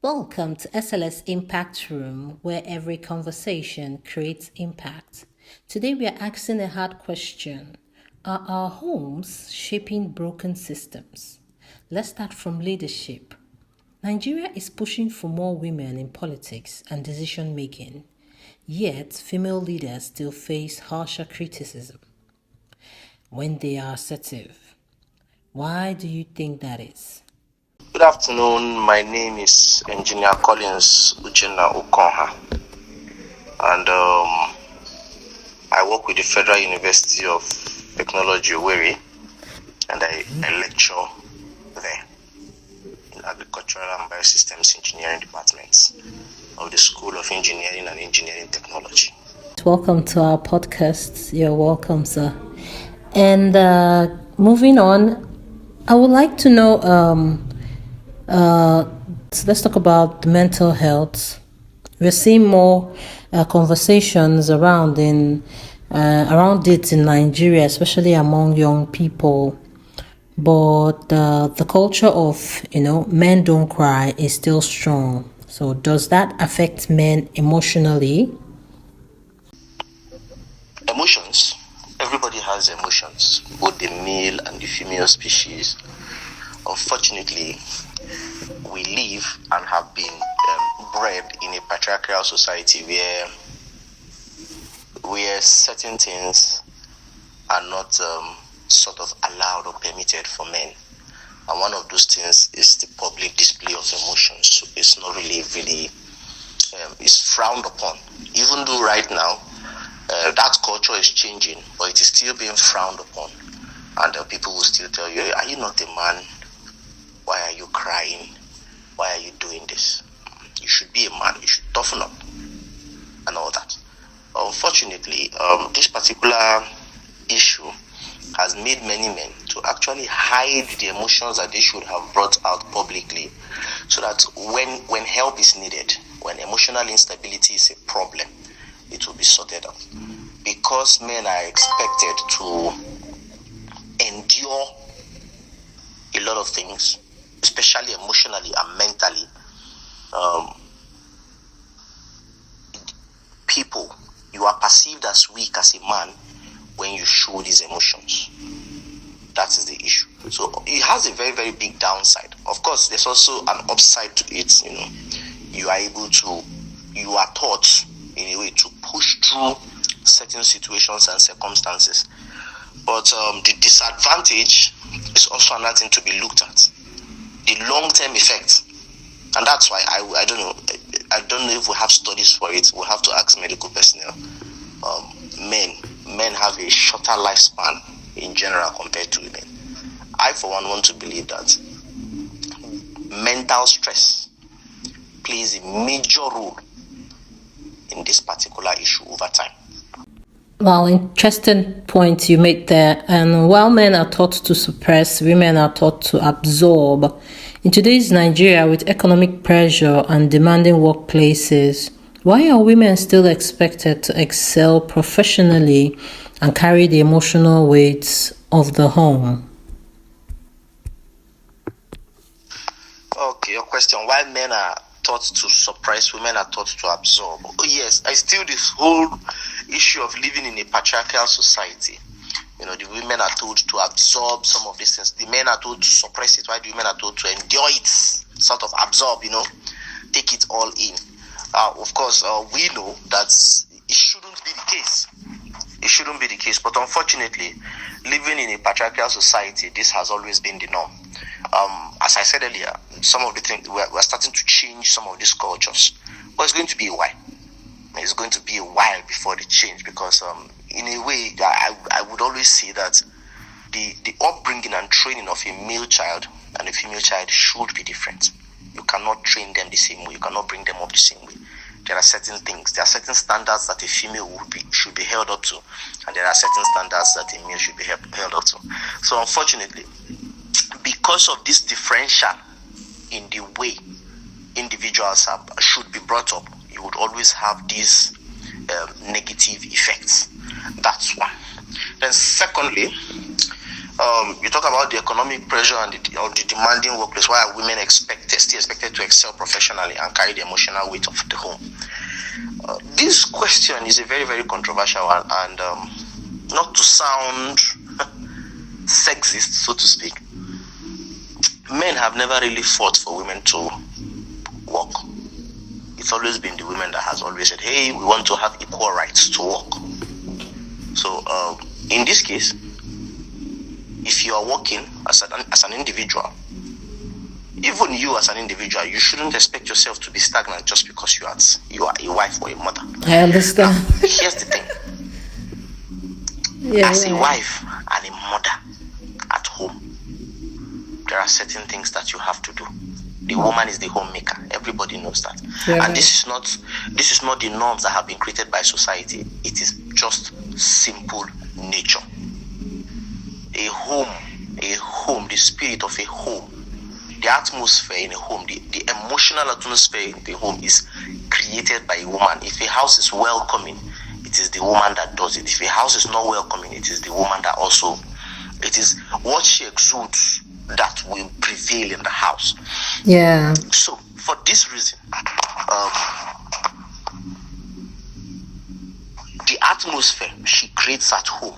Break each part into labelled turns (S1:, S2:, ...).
S1: Welcome to SLS Impact Room, where every conversation creates impact. Today we are asking a hard question. Are our homes shaping broken systems? Let's start from leadership. Nigeria is pushing for more women in politics and decision making, yet female leaders still face harsher criticism when they are assertive. Why do you think that is?
S2: Good afternoon. My name is Engineer Collins Uchenna Okonha, and I work with the Federal University of Technology, Owerri, and I lecture there in Agricultural and Biosystems Engineering departments of the School of Engineering and Engineering Technology.
S1: Welcome to our podcast. You're welcome, sir. And moving on, I would like to know. So let's talk about mental health. We're seeing more conversations around it in Nigeria, especially among young people. But the culture of men don't cry is still strong. So does that affect men emotionally?
S2: Emotions. Everybody has emotions, both the male and the female species. Unfortunately, we live and have been bred in a patriarchal society where certain things are not sort of allowed or permitted for men. And one of those things is the public display of emotions. So it's not really, it's frowned upon. Even though right now, that culture is changing, but it is still being frowned upon. And people will still tell you, are you not a man? Why are you crying? Why are you doing this? You should be a man. You should toughen up and all that. Unfortunately, this particular issue has made many men to actually hide the emotions that they should have brought out publicly, so that when help is needed, when emotional instability is a problem, it will be sorted out. Because men are expected to endure a lot of things, especially emotionally and mentally. People, you are perceived as weak as a man when you show these emotions. That is the issue. So it has a very, very big downside. Of course, there's also an upside to it. You are taught in a way to push through certain situations and circumstances. But the disadvantage is also another thing to be looked at. The long-term effect, and that's why I don't know if we have studies for it. We'll have to ask medical personnel. Men have a shorter lifespan in general compared to women. I, for one, want to believe that mental stress plays a major role in this particular issue over time.
S1: Well, interesting point you made there. And while men are taught to suppress, women are taught to absorb. In today's Nigeria, with economic pressure and demanding workplaces, why are women still expected to excel professionally and carry the emotional weight of the home?
S2: Okay, your question. Why men are taught to suppress, women are taught to absorb. Oh yes, I still this whole issue of living in a patriarchal society. The women are told to absorb some of these things. The men are told to suppress it. Why the women are told to endure it, sort of absorb, take it all in. Of course, we know that it shouldn't be the case. It shouldn't be the case. But unfortunately, living in a patriarchal society, this has always been the norm. As I said earlier, some of the things we're starting to change some of these cultures, but it's going to be a while. It's going to be a while before they change, because in a way, I would always say that the upbringing and training of a male child and a female child should be different. You cannot train them the same way. You cannot bring them up the same way. There are certain things, there are certain standards that a female should be held up to, and there are certain standards that a male should be held up to. So unfortunately, because of this differential in the way individuals should be brought up, you would always have these negative effects. That's one. Then secondly, you talk about the economic pressure and the demanding workplace. Why are women still expected to excel professionally and carry the emotional weight of the home? This question is a very, very controversial one, and not to sound sexist, so to speak, men have never really fought for women to work. It's always been the women that has always said, hey, we want to have equal rights to work. So in this case, if you are working as an individual, even you as an individual, you shouldn't expect yourself to be stagnant just because you are a wife or a mother.
S1: I understand.
S2: Now, here's the thing. As a wife and a mother at home, there are certain things that you have to do. The woman is the homemaker. Everybody knows that.
S1: Yeah,
S2: and this is not the norms that have been created by society. It is just simple nature. A home, the spirit of a home, the atmosphere in a home, the emotional atmosphere in the home is created by a woman. If a house is welcoming, it is the woman that does it. If a house is not welcoming, it is the woman that also, it is what she exudes that will prevail in the house.
S1: Yeah.
S2: So for this reason, the atmosphere she creates at home,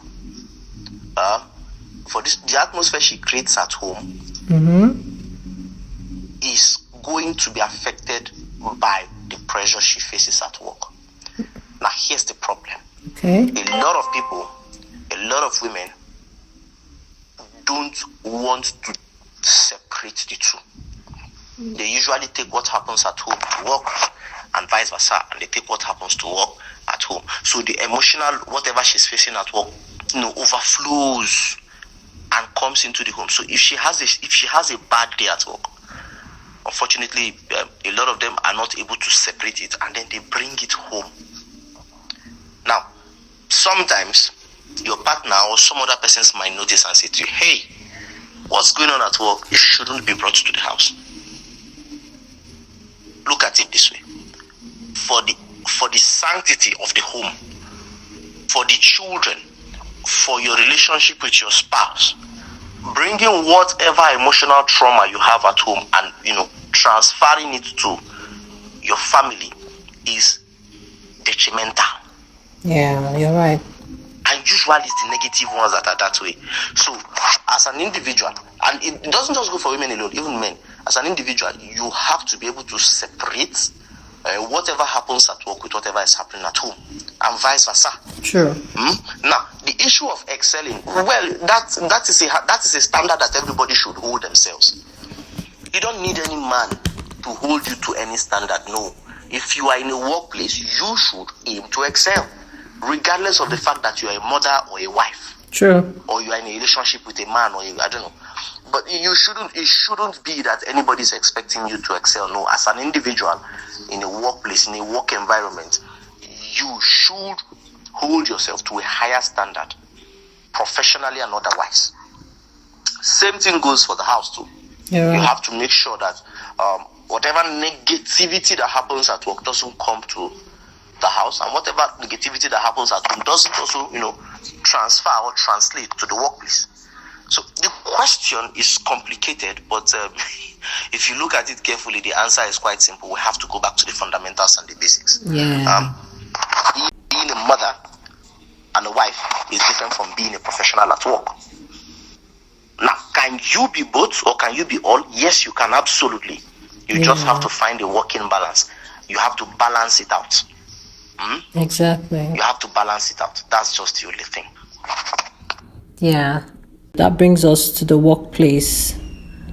S2: the atmosphere she creates at home is going to be affected by the pressure she faces at work. Now here's the problem.
S1: Okay.
S2: A lot of people, a lot of women don't want to separate the two. They usually take what happens at home to work and vice versa, and they take what happens to work at home. So the emotional, whatever she's facing at work, overflows and comes into the home. So if she has a bad day at work, unfortunately, a lot of them are not able to separate it, and then they bring it home. Now, sometimes your partner or some other persons might notice and say to you, hey, what's going on at work? It shouldn't be brought to the house. Look at it this way. For the sanctity of the home, for the children, for your relationship with your spouse, bringing whatever emotional trauma you have at home and transferring it to your family is detrimental.
S1: Yeah, you're right.
S2: And usually it's the negative ones that are that way. So as an individual, and it doesn't just go for women alone, even men, as an individual, you have to be able to separate whatever happens at work with whatever is happening at home, and vice versa.
S1: Sure.
S2: Now, the issue of excelling, well, that is a standard that everybody should hold themselves. You don't need any man to hold you to any standard. No. If you are in a workplace, you should aim to excel, regardless of the fact that you are a mother or a wife.
S1: True.
S2: Or you are in a relationship with a man, or I don't know. But it shouldn't be that anybody is expecting you to excel. No, as an individual in a workplace, in a work environment, you should hold yourself to a higher standard, professionally and otherwise. Same thing goes for the house too.
S1: Yeah.
S2: You have to make sure that whatever negativity that happens at work doesn't come to the house, and whatever negativity that happens at home doesn't also, transfer or translate to the workplace. So the question is complicated, but if you look at it carefully, the answer is quite simple. We have to go back to the fundamentals and the basics.
S1: Yeah.
S2: Being a mother and a wife is different from being a professional at work. Now, can you be both or can you be all? Yes, you can, absolutely. You just have to find a working balance. You have to balance it out.
S1: Exactly.
S2: You have to balance it out. That's just the only thing.
S1: Yeah. That brings us to the workplace.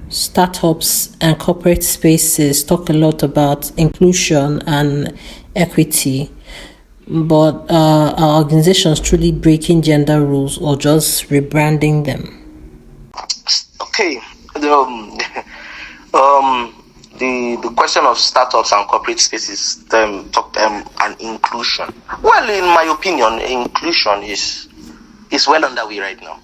S1: Startups and corporate spaces talk a lot about inclusion and equity, but are organizations truly breaking gender rules or just rebranding them?
S2: Okay. The question of startups and corporate spaces and inclusion. Well, in my opinion, inclusion is well underway right now.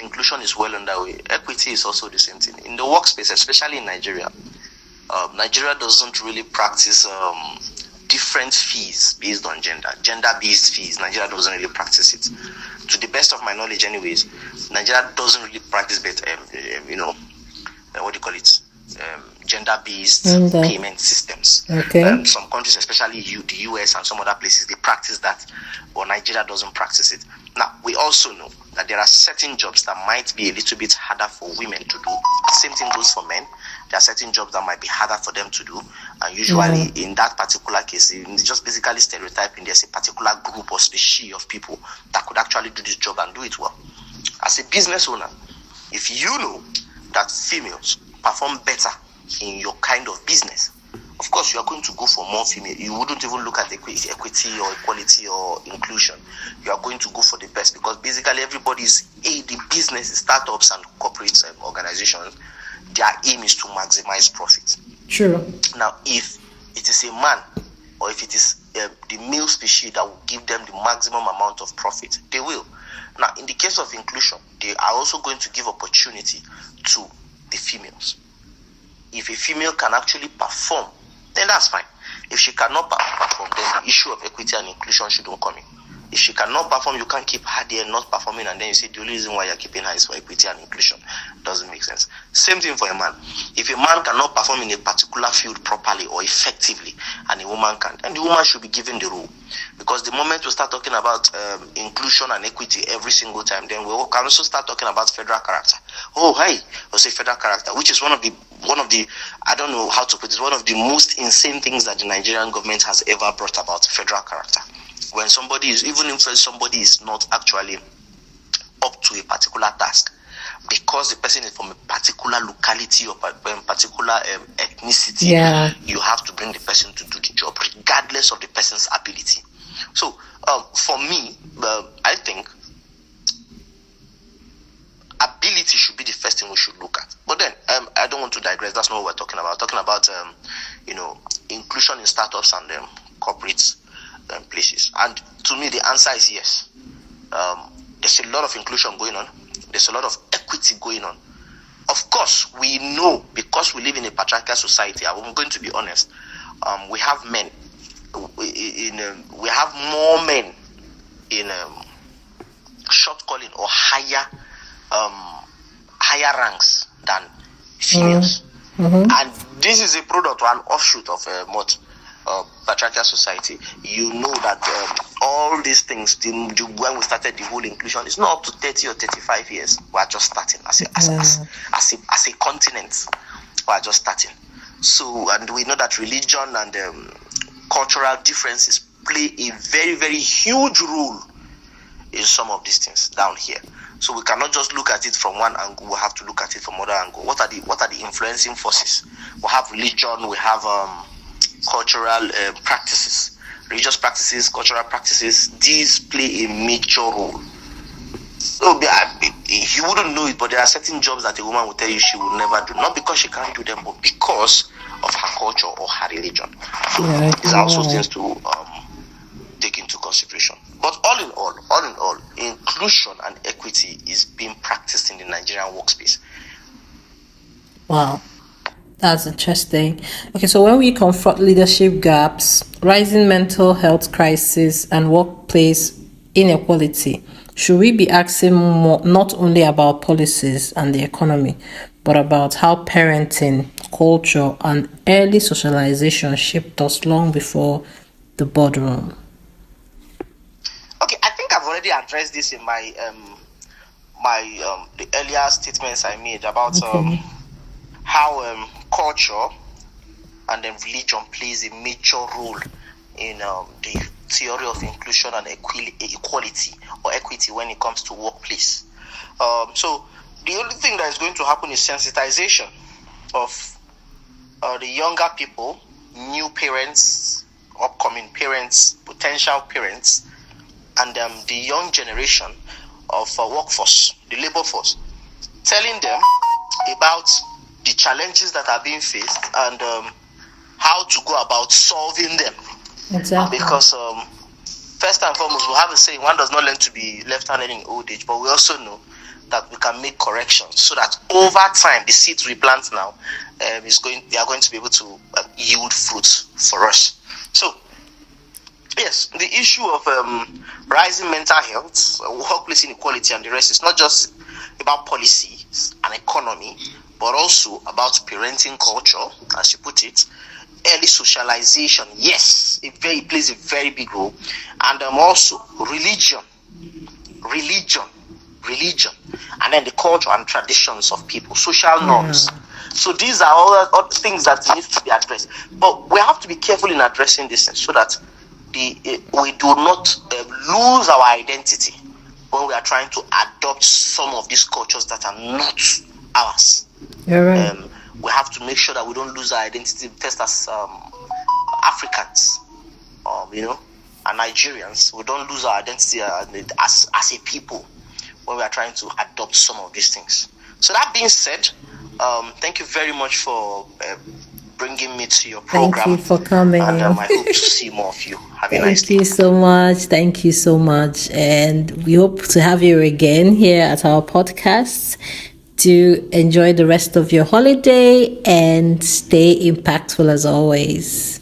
S2: Inclusion is well underway. Equity is also the same thing. In the workspace, especially in Nigeria, Nigeria doesn't really practice different fees based on gender. Gender-based fees, Nigeria doesn't really practice it. to the best of my knowledge, anyways, Nigeria doesn't really practice what do you call it? Gender-based payment systems.
S1: Okay.
S2: Some countries, especially the US and some other places, they practice that, but Nigeria doesn't practice it. Now, we also know that there are certain jobs that might be a little bit harder for women to do. Same thing goes for men. There are certain jobs that might be harder for them to do, and usually in that particular case, just basically stereotyping, there's a particular group or species of people that could actually do this job and do it well. As a business owner, if you know that females perform better in your kind of business, of course you are going to go for more female. You wouldn't even look at equity or equality or inclusion. You are going to go for the best, because basically everybody's the business, startups and corporate organizations, their aim is to maximize profit.
S1: True.
S2: Now, if it is a man or if it is the male species that will give them the maximum amount of profit, they will. Now, in the case of inclusion, they are also going to give opportunity to the females. If a female can actually perform, then that's fine. If she cannot perform, then the issue of equity and inclusion shouldn't come in. If she cannot perform, you can't keep her there not performing, and then you say the only reason why you're keeping her is for equity and inclusion. Doesn't make sense. Same thing for a man. If a man cannot perform in a particular field properly or effectively, and a woman can, then the woman should be given the role. Because the moment we start talking about inclusion and equity every single time, then we can also start talking about federal character. Oh, hey, I'll say federal character, which is one of the I don't know how to put it, one of the most insane things that the Nigerian government has ever brought about, federal character. When somebody is, even if somebody is not actually up to a particular task, because the person is from a particular locality or a particular ethnicity, you have to bring the person to do the job, regardless of the person's ability. So, for me, I think ability should be the first thing we should look at. But then, I don't want to digress. That's not what we're talking about. We're talking about, inclusion in startups and corporates. Places. And to me, the answer is yes. There's a lot of inclusion going on. There's a lot of equity going on. Of course, we know, because we live in a patriarchal society, I'm going to be honest, we have men. We have more men in short calling or higher ranks than females. And this is a product or an offshoot of patriarchal society. You know that all these things, when we started the whole inclusion, it's not up to 30 or 35 years. We are just starting as a continent. We are just starting. So, and we know that religion and cultural differences play a very, very huge role in some of these things down here. So we cannot just look at it from one angle. We have to look at it from other angle. What are the influencing forces? We have religion. We have cultural practices, religious practices, cultural practices. These play a major role. So you wouldn't know it, but there are certain jobs that a woman will tell you she will never do, not because she can't do them, but because of her culture or her religion. So these are also things to take into consideration. But all in all, inclusion and equity is being practiced in the Nigerian workspace.
S1: Wow. That's interesting. Okay, so when we confront leadership gaps, rising mental health crisis, and workplace inequality, should we be asking more, not only about policies and the economy, but about how parenting, culture, and early socialization shaped us long before the boardroom?
S2: Okay, I think I've already addressed this in my the earlier statements I made about how culture and then religion plays a major role in the theory of inclusion and equality or equity when it comes to workplace. So the only thing that is going to happen is sensitization of the younger people, new parents, upcoming parents, potential parents, and the young generation of workforce, the labor force, telling them about the challenges that are being faced and how to go about solving them.
S1: Exactly.
S2: Because first and foremost, we have a saying, one does not learn to be left-handed in old age, but we also know that we can make corrections so that over time, the seeds we plant now they are going to be able to yield fruits for us. So Yes, the issue of rising mental health, workplace inequality, and the rest is not just about policies and economy, but also about parenting culture, as you put it, early socialization. Yes, it plays a very big role, and also religion, religion, and then the culture and traditions of people, social norms. So these are all things that need to be addressed. But we have to be careful in addressing this so that we do not lose our identity when we are trying to adopt some of these cultures that are not ours.
S1: You're right.
S2: We have to make sure that we don't lose our identity first as Africans, and Nigerians. We don't lose our identity as a people when we are trying to adopt some of these things. So that being said, thank you very much for bringing me to your program.
S1: Thank you for coming.
S2: And I hope to see more of you. Have a nice day.
S1: Thank you so much. Thank you so much. And we hope to have you again here at our podcast. Do enjoy the rest of your holiday and stay impactful as always.